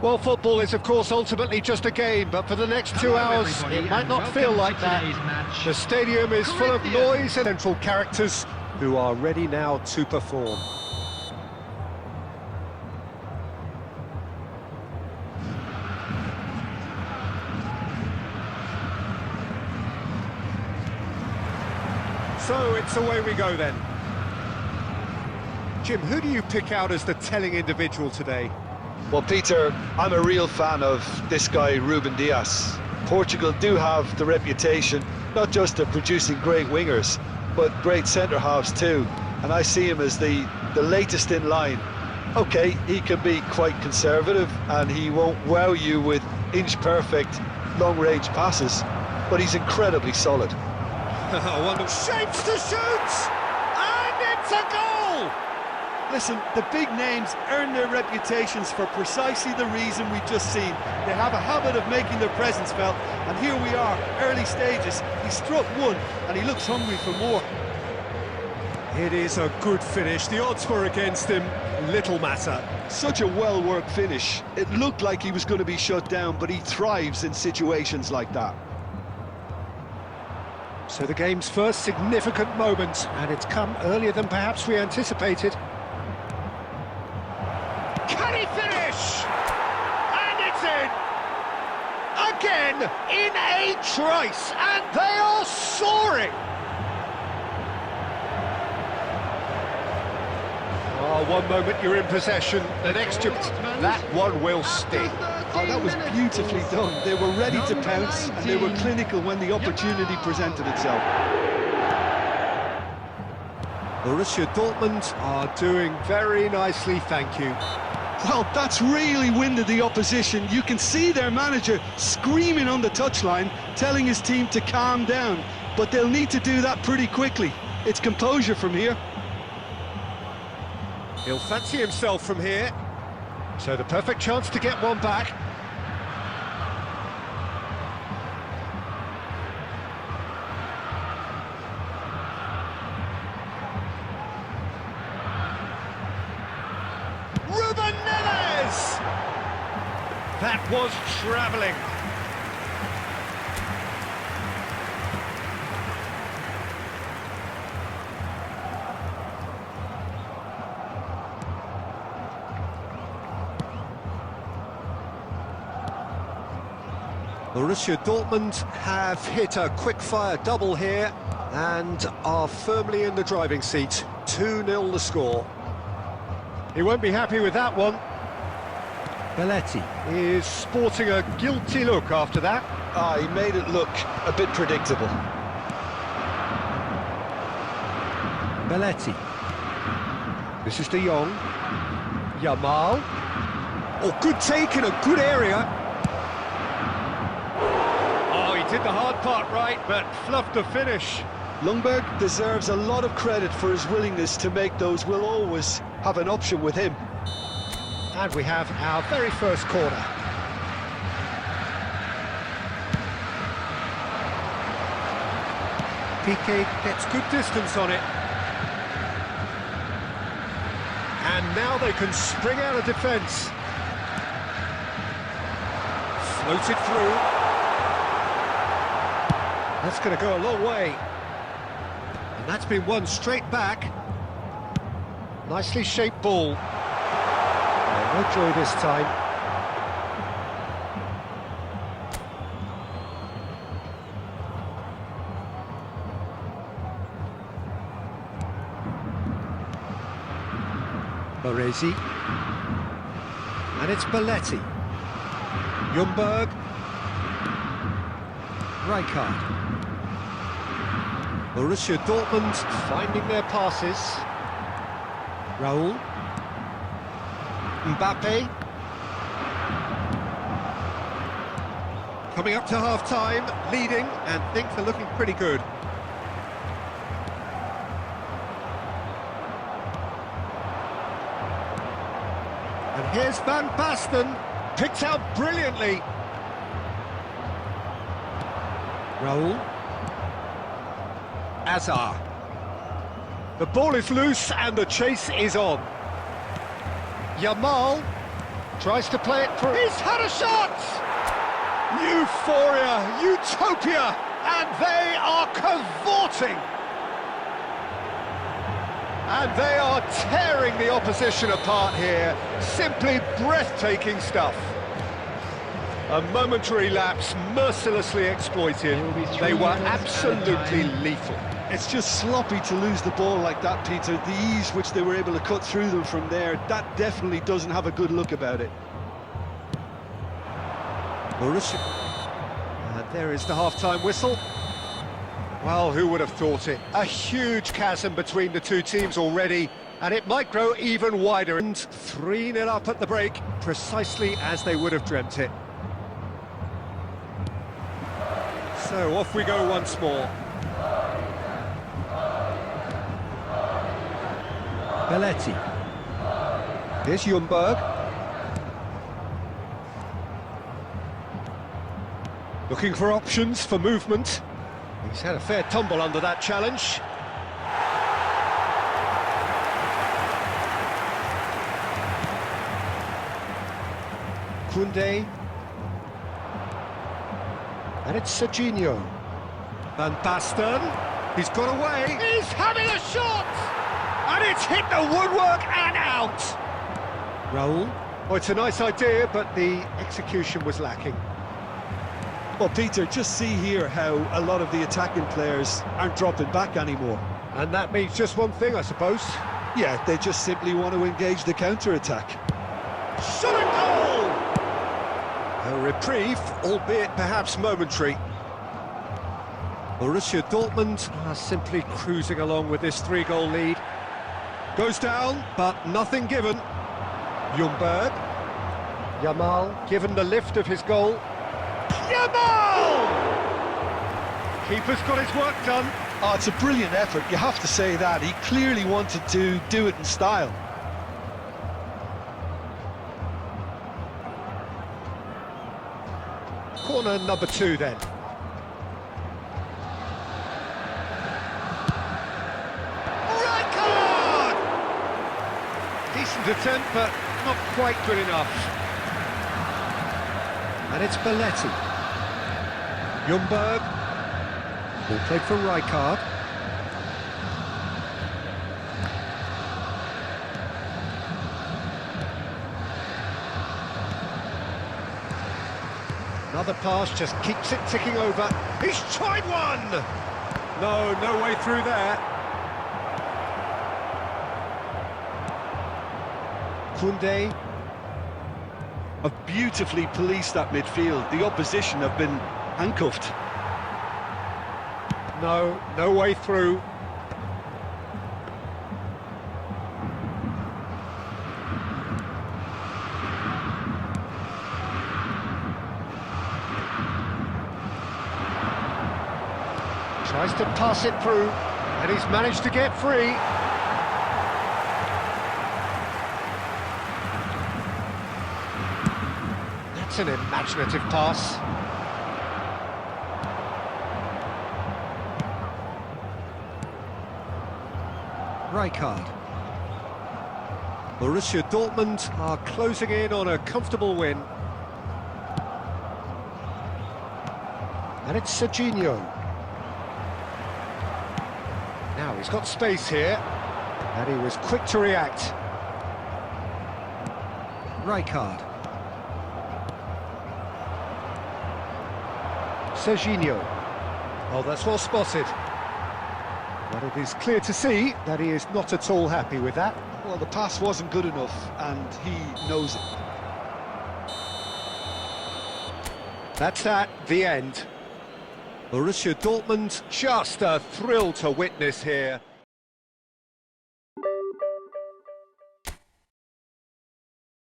Well, football is, of course, ultimately just a game, but for the next 2 hours, it might not feel like that. The stadium is full of noise and central characters who are ready now to perform. So it's away we go then. Jim, who do you pick out as the telling individual today? Well, Peter, I'm a real fan of this guy, Ruben Dias. Portugal do have the reputation, not just of producing great wingers, but great centre-halves too. And I see him as the latest in line. OK, he can be quite conservative, and he won't wow you with inch-perfect long-range passes, but he's incredibly solid. Shapes to shoot! And it's a goal! Listen, the big names earn their reputations for precisely the reason we've just seen. They have a habit of making their presence felt, and here we are, early stages. He struck one, and he looks hungry for more. It is a good finish. The odds were against him. Little matter. Such a well-worked finish. It looked like he was going to be shut down, but he thrives in situations like that. So the game's first significant moment, and it's come earlier than perhaps we anticipated. Can he finish? And it's in! Again, in a trice, and they are soaring! Oh, one moment you're in possession, the next that one will stick. Oh, that was beautifully done. They were ready to pounce, and they were clinical when the opportunity presented itself. Borussia Dortmund are doing very nicely, thank you. Well, that's really winded the opposition. You can see their manager screaming on the touchline, telling his team to calm down. But they'll need to do that pretty quickly. It's composure from here. He'll fancy himself from here. So the perfect chance to get one back. Ruben Neves! That was travelling. Borussia Dortmund have hit a quick-fire double here and are firmly in the driving seat. 2-0 the score. He won't be happy with that one. Belletti is sporting a guilty look after that. He made it look a bit predictable. Belletti. This is De Jong. Yamal. Oh, good take in a good area. Did the hard part right, but fluffed the finish. Ljungberg deserves a lot of credit for his willingness to make those. We'll always have an option with him. And we have our very first corner. Piqué gets good distance on it. And now they can spring out of defence. Floated through. That's going to go a long way. And that's been won straight back. Nicely shaped ball. No joy this time. Baresi. And it's Belletti. Ljungberg. Rijkaard. Borussia Dortmund finding their passes. Raul. Mbappe. Coming up to half-time, leading, and things are looking pretty good. And here's Van Basten, picked out brilliantly. Raul. Azar. The ball is loose and the chase is on. Yamal. Tries to play it through. He's had a shot! Euphoria, utopia, and they are cavorting. And they are tearing the opposition apart here. Simply breathtaking stuff. A momentary lapse mercilessly exploited. They were absolutely lethal. It's just sloppy to lose the ball like that, Peter. The ease which they were able to cut through them from there, that definitely doesn't have a good look about it. Borussia. And there is the half-time whistle. Well, who would have thought it? A huge chasm between the two teams already, and it might grow even wider. And 3-0 up at the break, precisely as they would have dreamt it. So off we go once more. Belletti. Here's Ljungberg. Looking for options for movement. He's had a fair tumble under that challenge. Koundé. And it's Serginho. Van Basten. He's got away. He's having a shot! And it's hit the woodwork and out! Raul. Oh, it's a nice idea, but the execution was lacking. Well, Peter, just see here how a lot of the attacking players aren't dropping back anymore. And that means just one thing, I suppose. Yeah, they just simply want to engage the counter-attack. Shot and goal! A reprieve, albeit perhaps momentary. Borussia Dortmund are simply cruising along with this 3-goal lead. Goes down, but nothing given. Ljungberg. Yamal given the lift of his goal. Yamal! Keeper's got his work done. Oh, it's a brilliant effort, you have to say that. He clearly wanted to do it in style. Corner number 2 then. Rijkaard! Decent attempt, but not quite good enough. And it's Belletti. Ljungberg. Ball played for Rijkaard. Another pass just keeps it ticking over. He's tried one! No way through there. Koundé. Have beautifully policed that midfield. The opposition have been handcuffed. No way through. Tries to pass it through, and he's managed to get free. That's an imaginative pass. Rijkaard. Borussia Dortmund are closing in on a comfortable win. And it's Serginho. Now he's got space here, and he was quick to react. Rijkaard. Serginho. Oh, that's well spotted. But it is clear to see that he is not at all happy with that. Well, the pass wasn't good enough, and he knows it. That's the end. Borussia Dortmund, just a thrill to witness here.